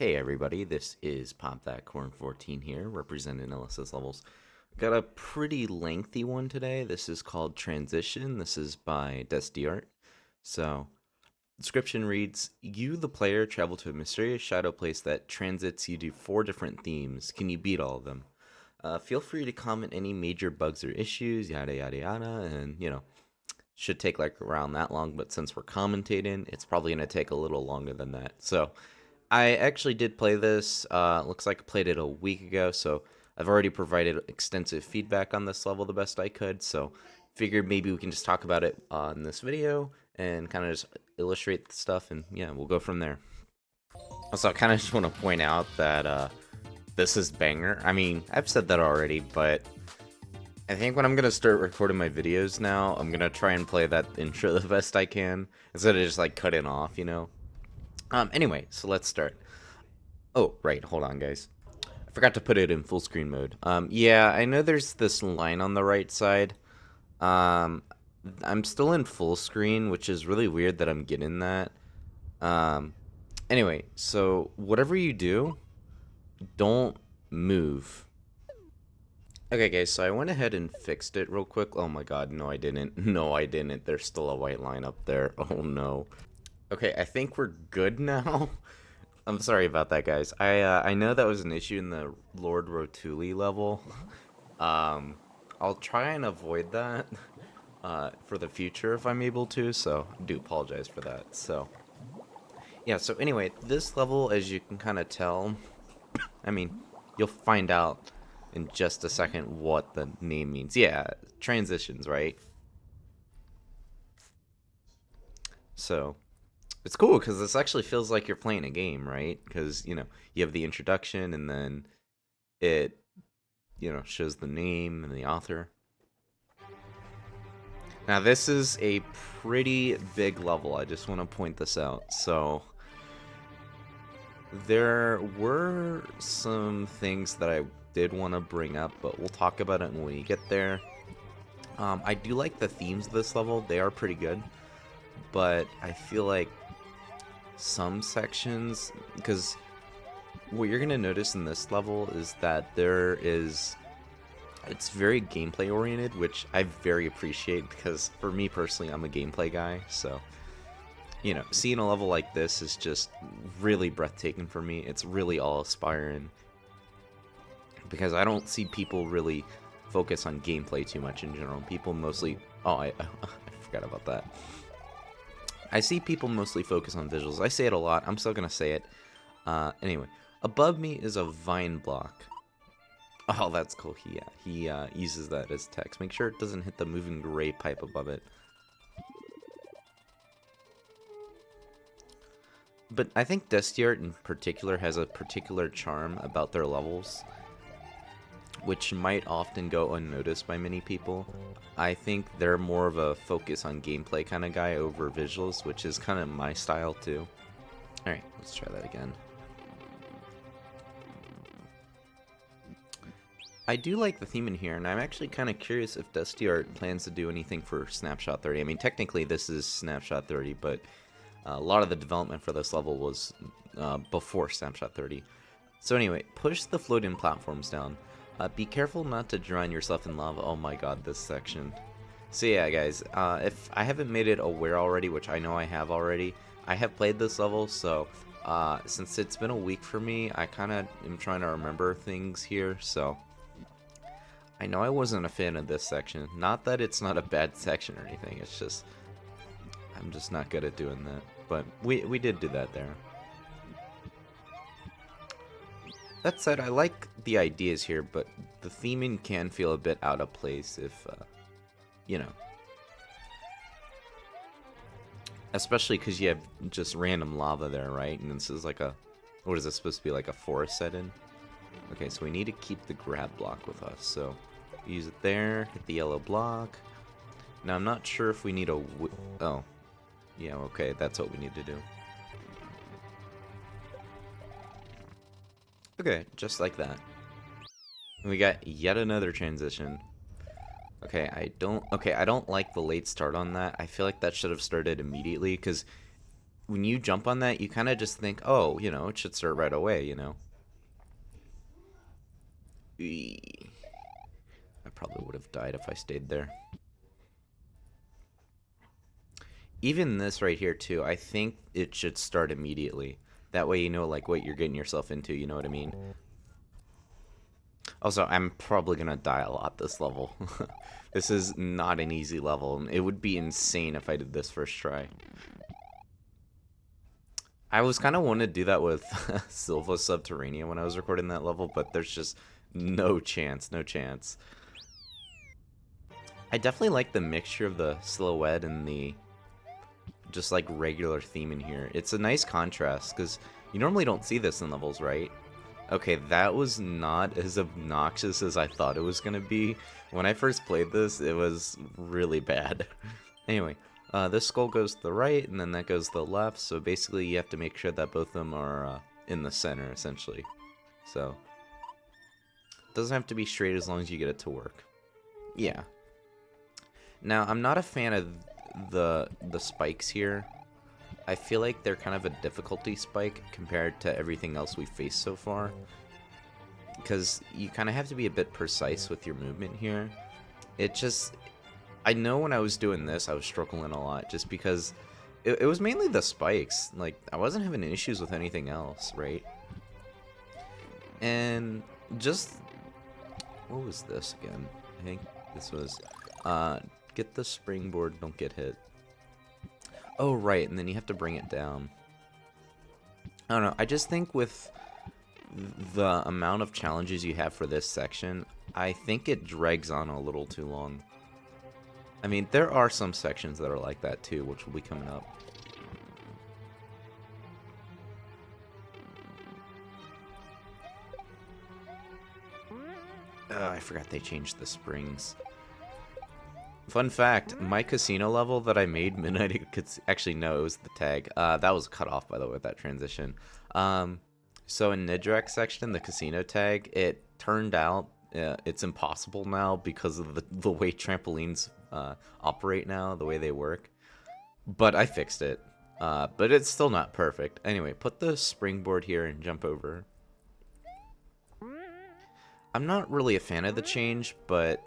Hey everybody, this is Pop That Corn 14 here, representing LSS levels. Got a pretty lengthy one today. This is called Transition. This is by destiart. So, description reads, you, the player, travel to a mysterious shadow place that transits you to 4 different themes. Can you beat all of them? Feel free to comment any major bugs or issues, yada yada yada, and should take like around that long, but since we're commentating, it's probably going to take a little longer than that. So, I actually did play this. Looks like I played it a week ago, so I've already provided extensive feedback on this level the best I could. So figured maybe we can just talk about it in this video and kind of just illustrate the stuff, and yeah, we'll go from there. Also, I kind of just want to point out that this is banger. I mean, I've said that already, but I think when I'm gonna start recording my videos now, I'm gonna try and play that intro the best I can instead of just like cutting off. Anyway, so let's start. Oh, right, hold on, guys. I forgot to put it in full screen mode. Yeah, I know there's this line on the right side. Um, I'm still in full screen, which is really weird that I'm getting that. Um, anyway, so whatever you do, don't move. Okay, guys, so I went ahead and fixed it real quick. Oh my god, no, I didn't. No, I didn't. There's still a white line up there. Oh no. Okay, I think we're good now. I'm sorry about that, guys. I know that was an issue in the Lord Rotuli level. Um, I'll try and avoid that for the future if I'm able to. So I do apologize for that. So yeah. So anyway, this level, as you can kind of tell, I mean, you'll find out in just a second what the name means. Yeah, transitions, right? So it's cool because this actually feels like you're playing a game, right? Because you have the introduction and then it shows the name and the author. Now this is a pretty big level. I just want to point this out. So there were some things that I did want to bring up, but we'll talk about it when we get there. I do like the themes of this level. They are pretty good, but I feel like some sections, because what you're going to notice in this level is that it's very gameplay oriented, which I very appreciate because for me personally, I'm a gameplay guy. So, seeing a level like this is just really breathtaking for me. It's really awe-inspiring because I don't see people really focus on gameplay too much in general. People mostly, oh, I forgot about that. I see people mostly focus on visuals. I say it a lot. I'm still going to say it. Anyway, above me is a vine block. Oh, that's cool. He uses that as text. Make sure it doesn't hit the moving gray pipe above it. But I think destiart in particular has a particular charm about their levels, which might often go unnoticed by many people. I think they're more of a focus on gameplay kind of guy over visuals, which is kind of my style too. Alright, let's try that again. I do like the theme in here, and I'm actually kind of curious if destiart plans to do anything for Snapshot 30. I mean, technically this is Snapshot 30, but a lot of the development for this level was before Snapshot 30. So anyway, push the floating platforms down. Be careful not to drown yourself in lava. Oh my god, this section. So yeah, guys, if I haven't made it aware already, which I know I have already, I have played this level, so since it's been a week for me, I kind of am trying to remember things here, so I know I wasn't a fan of this section. Not that it's not a bad section or anything, it's just I'm just not good at doing that. But we did do that there. That said, I like the ideas here, but the theming can feel a bit out of place if, especially because you have just random lava there, right? And this is like what is this supposed to be, like a forest setting? Okay, so we need to keep the grab block with us, so use it there, hit the yellow block. Now I'm not sure if we need oh, yeah, okay, that's what we need to do. Okay, just like that. We got yet another transition. Okay, I don't like the late start on that. I feel like that should have started immediately, because when you jump on that, you kind of just think, oh, it should start right away. Eee. I probably would have died if I stayed there. Even this right here, too, I think it should start immediately. That way you know, like, what you're getting yourself into, you know what I mean? Also, I'm probably gonna die a lot this level. This is not an easy level. It would be insane if I did this first try. I was kind of wanting to do that with Silva Subterranean when I was recording that level, but there's just no chance, no chance. I definitely like the mixture of the silhouette and the just like regular theme in here. It's a nice contrast because you normally don't see this in levels, right? Okay, that was not as obnoxious as I thought it was going to be. When I first played this, it was really bad. Anyway, this skull goes to the right, and then that goes to the left, so basically you have to make sure that both of them are in the center, essentially. So, it doesn't have to be straight as long as you get it to work. Yeah. Now, I'm not a fan of the spikes here. I feel like they're kind of a difficulty spike compared to everything else we've faced so far. Because you kind of have to be a bit precise with your movement here. It just... I know when I was doing this, I was struggling a lot. Just because it was mainly the spikes. Like, I wasn't having issues with anything else, right? And just... What was this again? I think this was... get the springboard, don't get hit. Oh, right, and then you have to bring it down. I don't know, I just think with the amount of challenges you have for this section, I think it drags on a little too long. I mean, there are some sections that are like that too, which will be coming up. I forgot they changed the springs. Fun fact, my casino level that I made, Midnight, actually no, it was the tag. That was cut off, by the way, with that transition. So in Nidrak section, the casino tag, it turned out it's impossible now because of the way trampolines operate now, the way they work. But I fixed it. But it's still not perfect. Anyway, put the springboard here and jump over. I'm not really a fan of the change, but...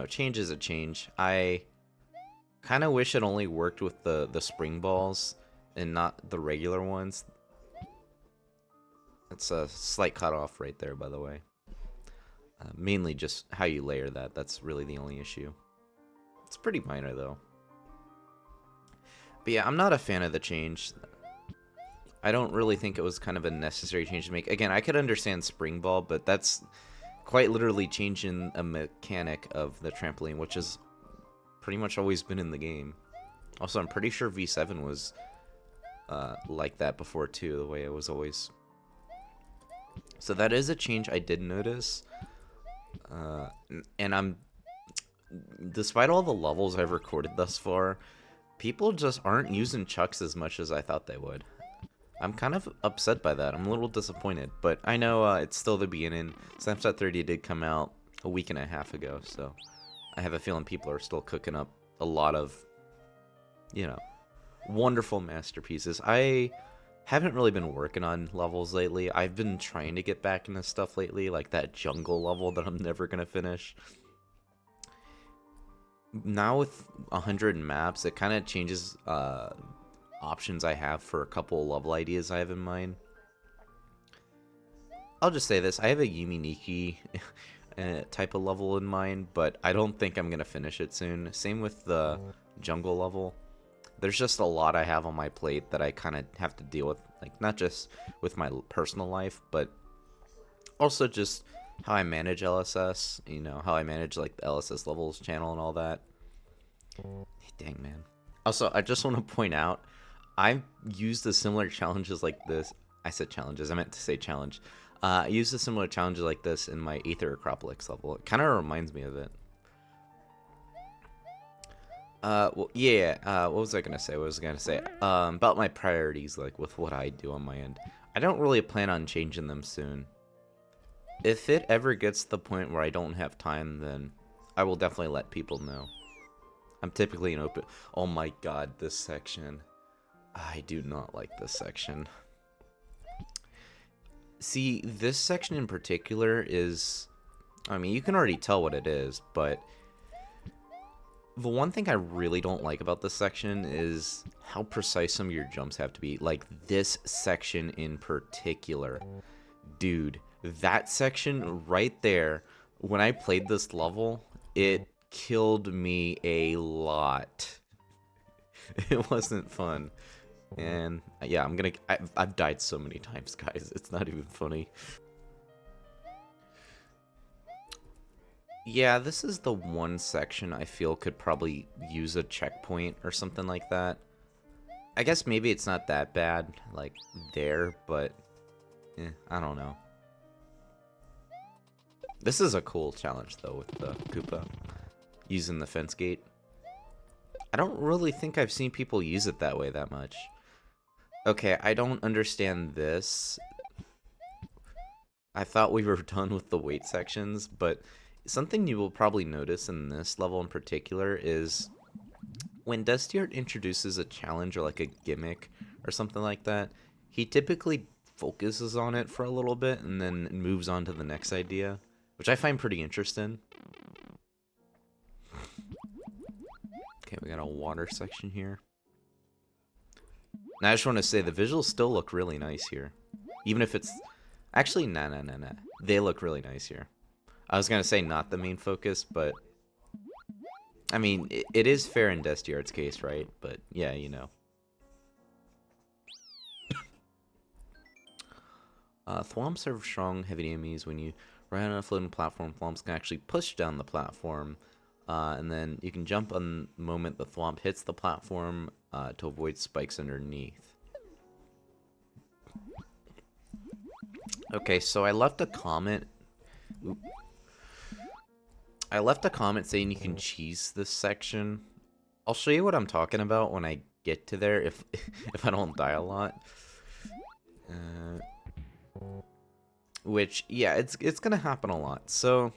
change is a change. I kind of wish it only worked with the spring balls and not the regular ones. That's a slight cutoff right there, by the way. Mainly just how you layer that. That's really the only issue. It's pretty minor, though. But yeah, I'm not a fan of the change. I don't really think it was kind of a necessary change to make. Again, I could understand spring ball, but that's... quite literally changing a mechanic of the trampoline, which has pretty much always been in the game. Also, I'm pretty sure V7 was like that before too, the way it was always. So that is a change I did notice. And despite all the levels I've recorded thus far, people just aren't using chucks as much as I thought they would. I'm kind of upset by that. I'm a little disappointed, but I know it's still the beginning. Snapshot 30 did come out a week and a half ago, so I have a feeling people are still cooking up a lot of, wonderful masterpieces. I haven't really been working on levels lately. I've been trying to get back into stuff lately, like that jungle level that I'm never going to finish. Now with 100 maps, it kind of changes... options I have for a couple of level ideas I have in mind. I'll just say this, I have a Yume Nikki type of level in mind, but I don't think I'm going to finish it soon. Same with the jungle level. There's just a lot I have on my plate that I kind of have to deal with, like not just with my personal life, but also just how I manage LSS, how I manage like the LSS levels channel and all that. Dang, man. Also, I just want to point out, I've used the similar challenges like this. I said challenges, I meant to say challenge. I used a similar challenges like this in my Aether Acropolis level. It kind of reminds me of it. Well, yeah, what was I gonna say? About my priorities, like, with what I do on my end. I don't really plan on changing them soon. If it ever gets to the point where I don't have time, then I will definitely let people know. I'm typically an open... Oh my god, this section. I do not like this section. See, this section in particular is... I mean, you can already tell what it is, but... The one thing I really don't like about this section is how precise some of your jumps have to be. Like, this section in particular. Dude, that section right there, when I played this level, it killed me a lot. It wasn't fun. And yeah, I've died so many times, guys. It's not even funny. Yeah, this is the one section I feel could probably use a checkpoint or something like that. I guess maybe it's not that bad, like, there, but I don't know. This is a cool challenge, though, with the Koopa using the fence gate. I don't really think I've seen people use it that way that much. Okay, I don't understand this. I thought we were done with the weight sections, but something you will probably notice in this level in particular is when destiart introduces a challenge or like a gimmick or something like that, he typically focuses on it for a little bit and then moves on to the next idea, which I find pretty interesting. Okay, we got a water section here. And I just want to say the visuals still look really nice here. Even if it's... Actually, nah. They look really nice here. I was going to say not the main focus, but... I mean, it is fair in destiart's case, right? But, yeah, you know. Thwomps are strong, heavy enemies. When you ride on a floating platform, Thwomps can actually push down the platform. And then you can jump on the moment the Thwomp hits the platform to avoid spikes underneath. Okay, so I left a comment. I left a comment saying you can cheese this section. I'll show you what I'm talking about when I get to there if I don't die a lot. Which, yeah, it's gonna happen a lot. So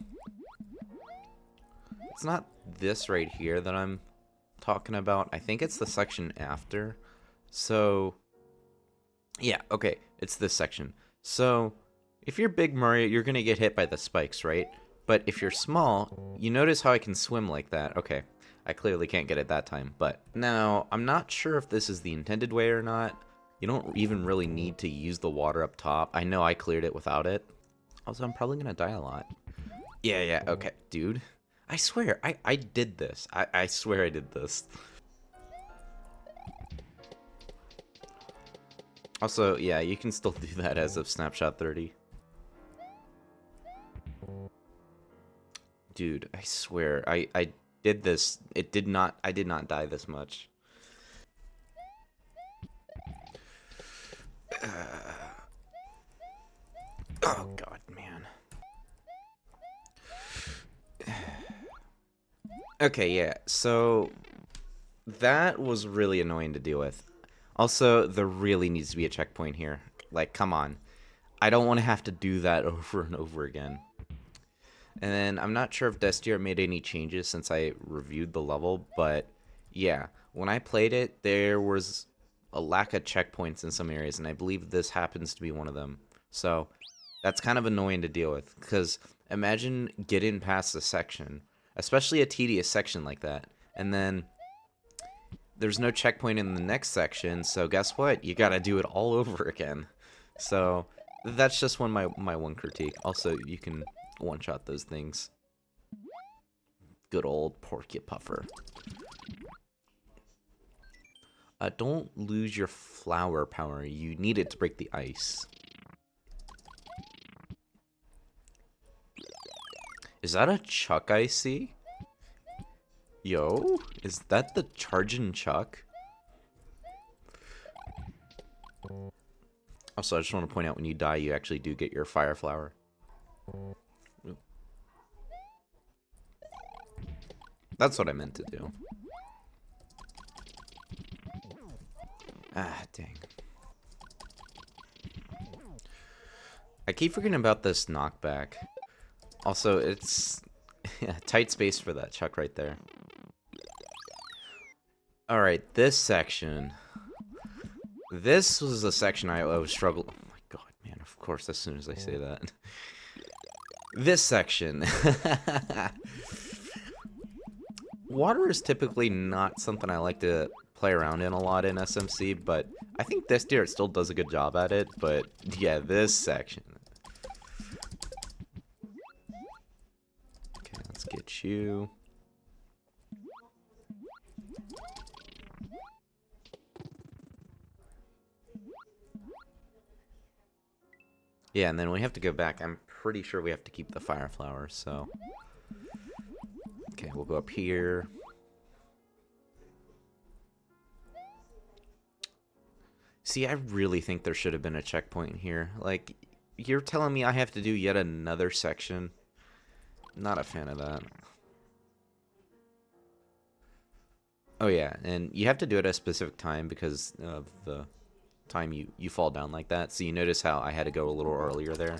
it's not this right here that I'm talking about. I think it's the section after. So yeah, okay, it's this section. So if you're Big Mario, you're gonna get hit by the spikes, right? But if you're small, you notice how I can swim like that. Okay, I clearly can't get it that time. But now, I'm not sure if this is the intended way or not. You don't even really need to use the water up top. I know I cleared it without it. Also, I'm probably gonna die a lot. Yeah, okay, dude. I swear, I did this. I swear I did this. Also, yeah, you can still do that as of Snapshot 30. Dude, I swear, I did this. I did not die this much. Oh god, man. Okay, yeah, so that was really annoying to deal with. Also, there really needs to be a checkpoint here. Like, come on. I don't want to have to do that over and over again. And then, I'm not sure if destiart made any changes since I reviewed the level, but yeah, when I played it, there was a lack of checkpoints in some areas, and I believe this happens to be one of them. So, that's kind of annoying to deal with, because imagine getting past a section, especially a tedious section like that, and then there's no checkpoint in the next section, so guess what? You gotta do it all over again. So, that's just my one critique. Also, you can one-shot those things. Good old Porcupuffer. Don't lose your flower power. You need it to break the ice. Is that a Chuck I see? Yo, is that the Chargin' Chuck? Also, I just want to point out when you die, you actually do get your fire flower. That's what I meant to do. Ah, dang. I keep forgetting about this knockback. Also, it's yeah, tight space for that Chuck right there. Alright, this section. This was a section I was struggling. Oh my god, man! Of course, as soon as I say that, this section. Water is typically not something I like to play around in a lot in SMC, but I think destiart still does a good job at it. But yeah, this section. Okay, let's get you. Yeah, and then we have to go back. I'm pretty sure we have to keep the fire flowers, so. Okay, we'll go up here. See, I really think there should have been a checkpoint here. Like, you're telling me I have to do yet another section? Not a fan of that. Oh yeah, and you have to do it at a specific time because of the time you fall down like that. So you notice how I had to go a little earlier there.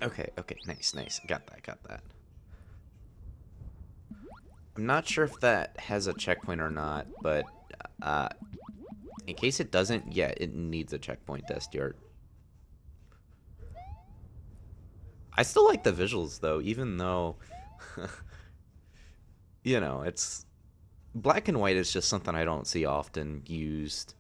Okay, nice. Got that. I'm not sure if that has a checkpoint or not, but in case it doesn't, yeah, it needs a checkpoint, destiart. I still like the visuals though, even though you know, it's black and white is just something I don't see often used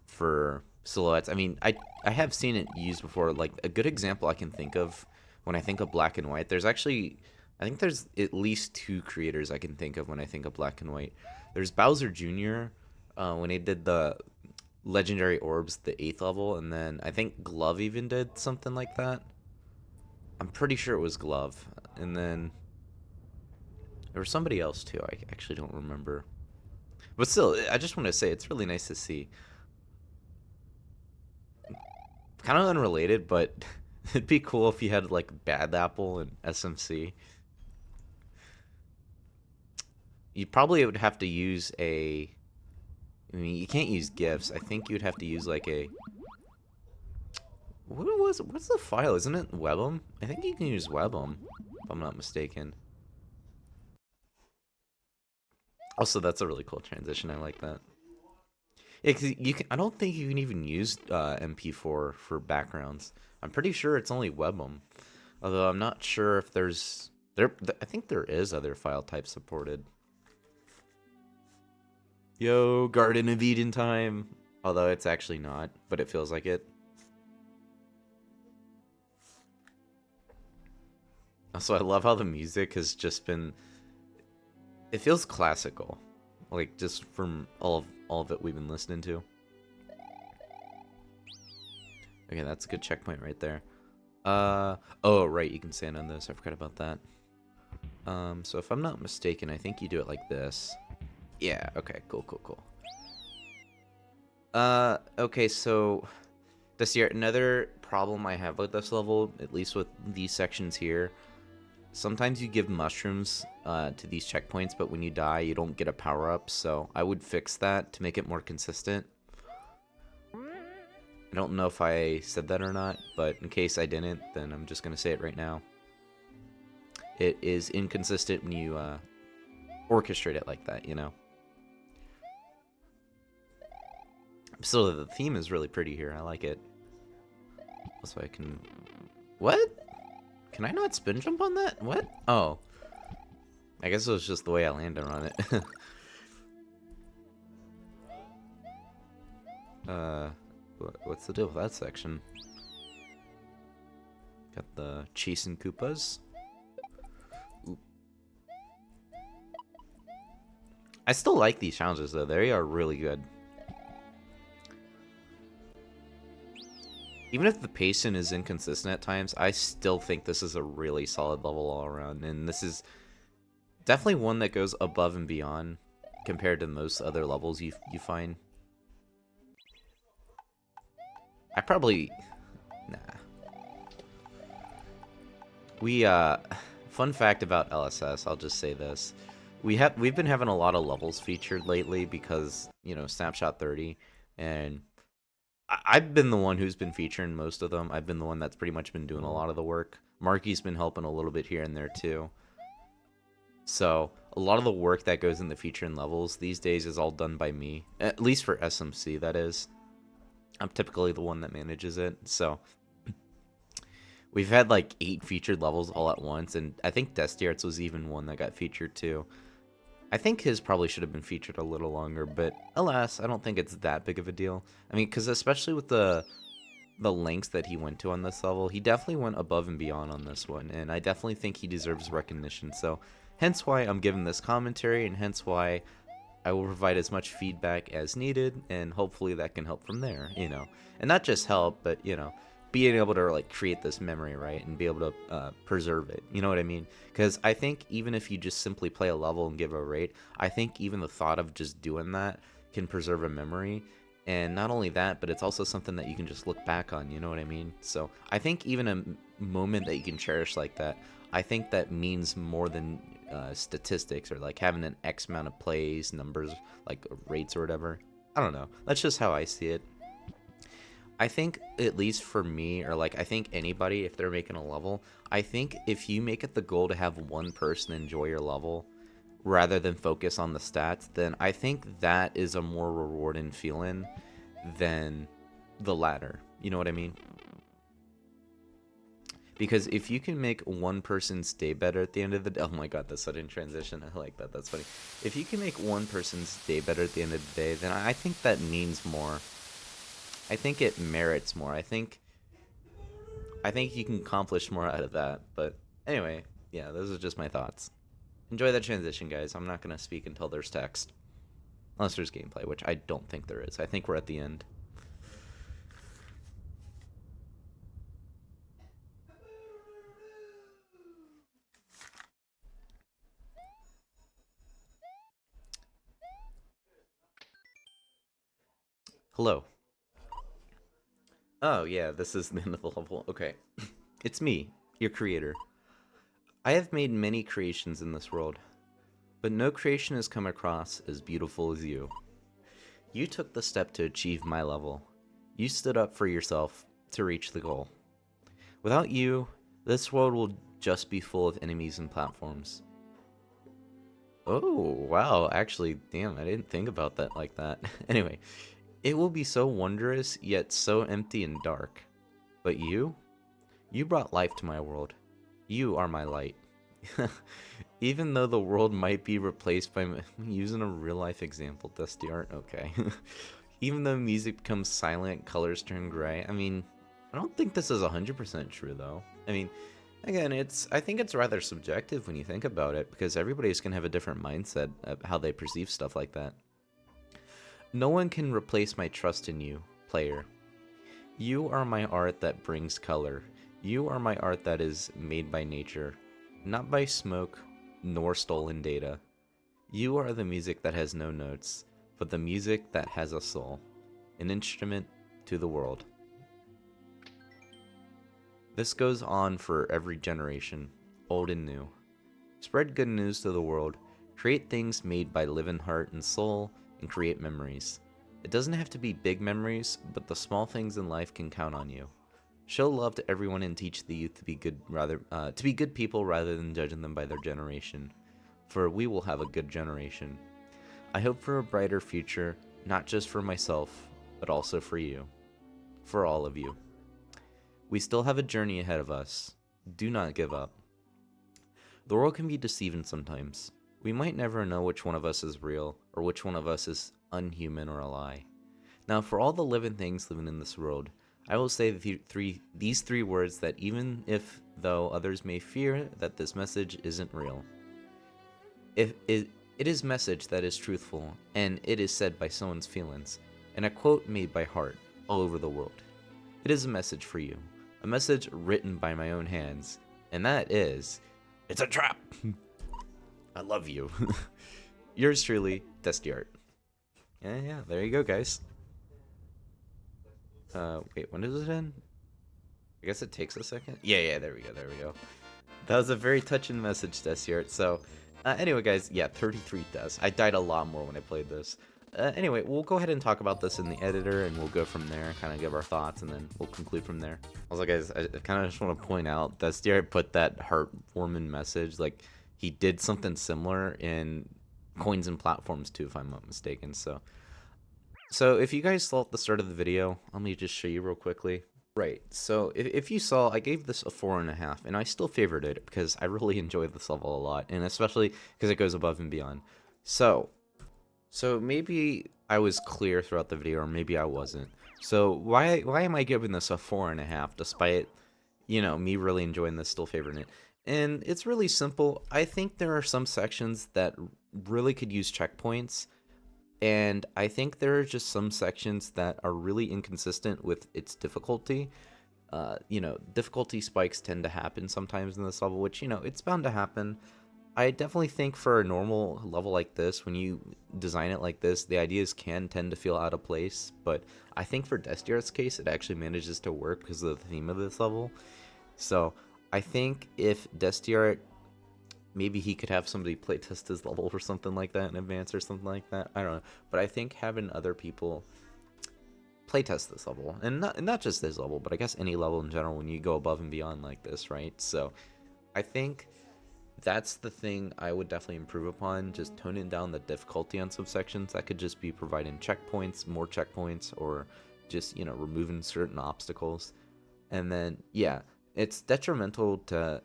for silhouettes. I mean, I have seen it used before. Like a good example I can think of when I think of black and white. There's actually, I think there's at least two creators I can think of when I think of black and white. There's Bowser Jr. When he did the legendary orbs, the 8th level, and then I think Glove even did something like that. I'm pretty sure it was Glove, and then there was somebody else too. I actually don't remember. But still, I just want to say it's really nice to see. Kind of unrelated, but it'd be cool if you had like Bad Apple and SMC. You probably would have to use a. I mean, you can't use GIFs. I think you'd have to use like a. What's the file? Isn't it WebM? I think you can use WebM, if I'm not mistaken. Also, that's a really cool transition. I like that. Yeah, 'cause you can. I don't think you can even use MP4 for backgrounds. I'm pretty sure it's only WebM. Although I'm not sure if there's there. I think there is other file types supported. Yo, Garden of Eden time. Although it's actually not, but it feels like it. Also, I love how the music has just been. It feels classical, like just from all of it we've been listening to. Okay, that's a good checkpoint right there. Oh right, you can stand on this. I forgot about that. So if I'm not mistaken, I think you do it like this. Yeah. Okay. Cool. Okay. So this year, another problem I have with this level, at least with these sections here. Sometimes you give mushrooms to these checkpoints, but when you die, you don't get a power-up, so I would fix that to make it more consistent. I don't know if I said that or not, but in case I didn't, then I'm just going to say it right now. It is inconsistent when you orchestrate it like that, you know? Still, the theme is really pretty here. I like it. So I can... What? Can I not spin jump on that? What? Oh. I guess it was just the way I landed on it. What's the deal with that section? Got the chasing Koopas. Oop. I still like these challenges though. They are really good. Even if the pacing is inconsistent at times, I still think this is a really solid level all around. And this is definitely one that goes above and beyond compared to most other levels you find. I probably... Nah. We, fun fact about LSS, I'll just say this. We've been having a lot of levels featured lately because, you know, Snapshot 30, and I've been the one who's been featuring most of them. I've been the one that's pretty much been doing a lot of the work. Marky's been helping a little bit here and there too. So a lot of the work that goes in the feature and levels these days is all done by me, at least for SMC, that is. I'm typically the one that manages it. So we've had like 8 featured levels all at once, and I think Destiart's was even one that got featured too. I think his probably should have been featured a little longer, but alas, I don't think it's that big of a deal. I mean, because especially with the lengths that he went to on this level, he definitely went above and beyond on this one, and I definitely think he deserves recognition. So, hence why I'm giving this commentary, and hence why I will provide as much feedback as needed, and hopefully that can help from there, and not just help, but being able to like create this memory, right, and be able to preserve it. You know what I mean? Because I think even if you just simply play a level and give a rate, I think even the thought of just doing that can preserve a memory. And not only that, but it's also something that you can just look back on. You know what I mean? So I think even a moment that you can cherish like that, I think that means more than statistics or like having an X amount of plays, numbers, like rates or whatever. I don't know. That's just how I see it. I think, at least for me, or like I think anybody, if they're making a level, I think if you make it the goal to have one person enjoy your level rather than focus on the stats, then I think that is a more rewarding feeling than the latter. You know what I mean? Because if you can make one person's day better at the end of the day, oh my god, the sudden transition, I like that, that's funny. If you can make one person's day better at the end of the day, then I think that means more. I think it merits more. I think you can accomplish more out of that. But anyway, yeah, those are just my thoughts. Enjoy that transition, guys. I'm not going to speak until there's text. Unless there's gameplay, which I don't think there is. I think we're at the end. Hello. Oh, yeah, this is the end of the level. Okay. It's me, your creator. I have made many creations in this world, but no creation has come across as beautiful as you. You took the step to achieve my level. You stood up for yourself to reach the goal. Without you, this world will just be full of enemies and platforms. Oh, wow. Actually, damn, I didn't think about that like that. Anyway, it will be so wondrous, yet so empty and dark. But you brought life to my world. You are my light. Even though the world might be replaced by using a real life example, destiart. Okay. Even though music becomes silent, colors turn gray. I mean, I don't think this is 100% true though. I mean, again, I think it's rather subjective when you think about it, because everybody's gonna have a different mindset of how they perceive stuff like that. No one can replace my trust in you, player. You are my art that brings color. You are my art that is made by nature, not by smoke nor stolen data. You are the music that has no notes, but the music that has a soul, an instrument to the world. This goes on for every generation, old and new. Spread good news to the world, create things made by living heart and soul, and create memories. It doesn't have to be big memories, but the small things in life can count on you. Show love to everyone and teach the youth to be good people rather than judging them by their generation. For we will have a good generation. I hope for a brighter future, not just for myself, but also for you. For all of you. We still have a journey ahead of us. Do not give up. The world can be deceiving sometimes. We might never know which one of us is real, or which one of us is unhuman or a lie. Now, for all the living things living in this world, I will say these three words that even if, though others may fear, that this message isn't real. It is message that is truthful, and it is said by someone's feelings, and a quote made by heart all over the world. It is a message for you, a message written by my own hands, and that is, it's a trap! I love you. Yours truly, destiart. Yeah, there you go, guys. Wait, when does it end? I guess it takes a second. Yeah, there we go. That was a very touching message, destiart. So, anyway, guys, yeah, 33 deaths. I died a lot more when I played this. Anyway, we'll go ahead and talk about this in the editor, and we'll go from there, kind of give our thoughts, and then we'll conclude from there. Also, guys, I kind of just want to point out that destiart put that heartwarming message, like, he did something similar in Coins and Platforms too, if I'm not mistaken. So if you guys saw at the start of the video, let me just show you real quickly. Right, so if you saw, I gave this a 4.5, and I still favored it because I really enjoyed this level a lot, and especially because it goes above and beyond. So, so maybe I was clear throughout the video, or maybe I wasn't. So why am I giving this a 4.5, despite, me really enjoying this, still favoring it? And it's really simple. I think there are some sections that really could use checkpoints, and I think there are just some sections that are really inconsistent with its difficulty. Difficulty spikes tend to happen sometimes in this level, which, it's bound to happen. I definitely think for a normal level like this, when you design it like this, the ideas can tend to feel out of place. But I think for Destiart's case, it actually manages to work because of the theme of this level. So I think if Destiart, maybe he could have somebody playtest his level or something like that in advance or something like that. I don't know. But I think having other people playtest this level, and not just this level, but I guess any level in general when you go above and beyond like this, right? So I think that's the thing I would definitely improve upon, just toning down the difficulty on some sections. That could just be providing checkpoints, more checkpoints, or just, removing certain obstacles. And then, yeah, it's detrimental to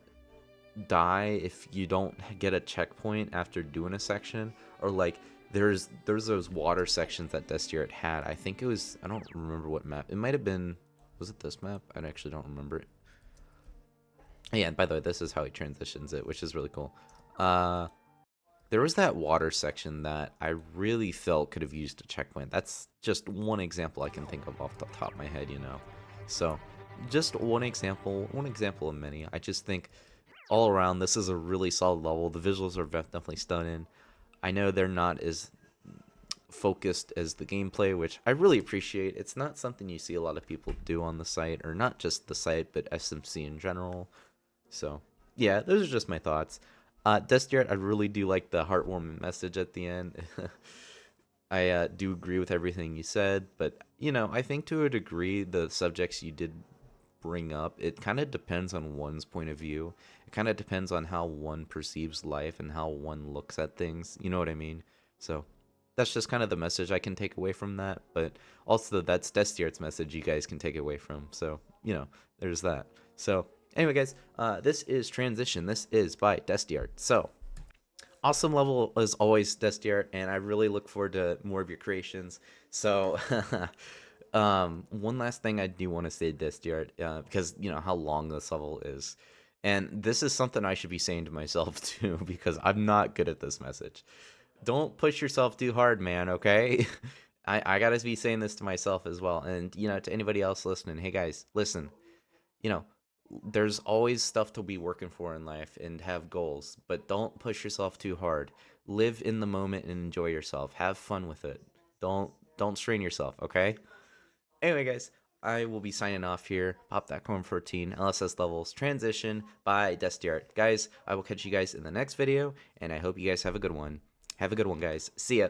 die if you don't get a checkpoint after doing a section, or like there's those water sections that Destiart had. I think it was, I don't remember what map. It might have been, was it this map? I actually don't remember it. Yeah, and by the way, this is how he transitions it, which is really cool. Uh, there was that water section that I really felt could have used a checkpoint. That's just one example I can think of off the top of my head. So, just one example of many. I just think all around, this is a really solid level. The visuals are definitely stunning. I know they're not as focused as the gameplay, which I really appreciate. It's not something you see a lot of people do on the site, or not just the site, but SMC in general. So, yeah, those are just my thoughts. Destiart, I really do like the heartwarming message at the end. I do agree with everything you said, but, I think to a degree, the subjects you did bring up, it kind of depends on one's point of view. It kind of depends on how one perceives life and how one looks at things. You know what I mean? So, that's just kind of the message I can take away from that, but also that's Destiart's message you guys can take away from. So, there's that. So, anyway, guys, this is Transition. This is by Destiart. So, awesome level as always, Destiart, and I really look forward to more of your creations. So, one last thing I do want to say, Destiart, because how long this level is, and this is something I should be saying to myself too, because I'm not good at this message. Don't push yourself too hard, man. Okay. I gotta be saying this to myself as well, and to anybody else listening. Hey guys, listen. You know, there's always stuff to be working for in life and have goals, but don't push yourself too hard. Live in the moment and enjoy yourself. Have fun with it. Don't strain yourself, okay? Anyway, guys, I will be signing off here. Pop that corn 14 LSS levels transition by Destiart. Guys, I will catch you guys in the next video, and I hope you guys have a good one. Have a good one, guys. See ya.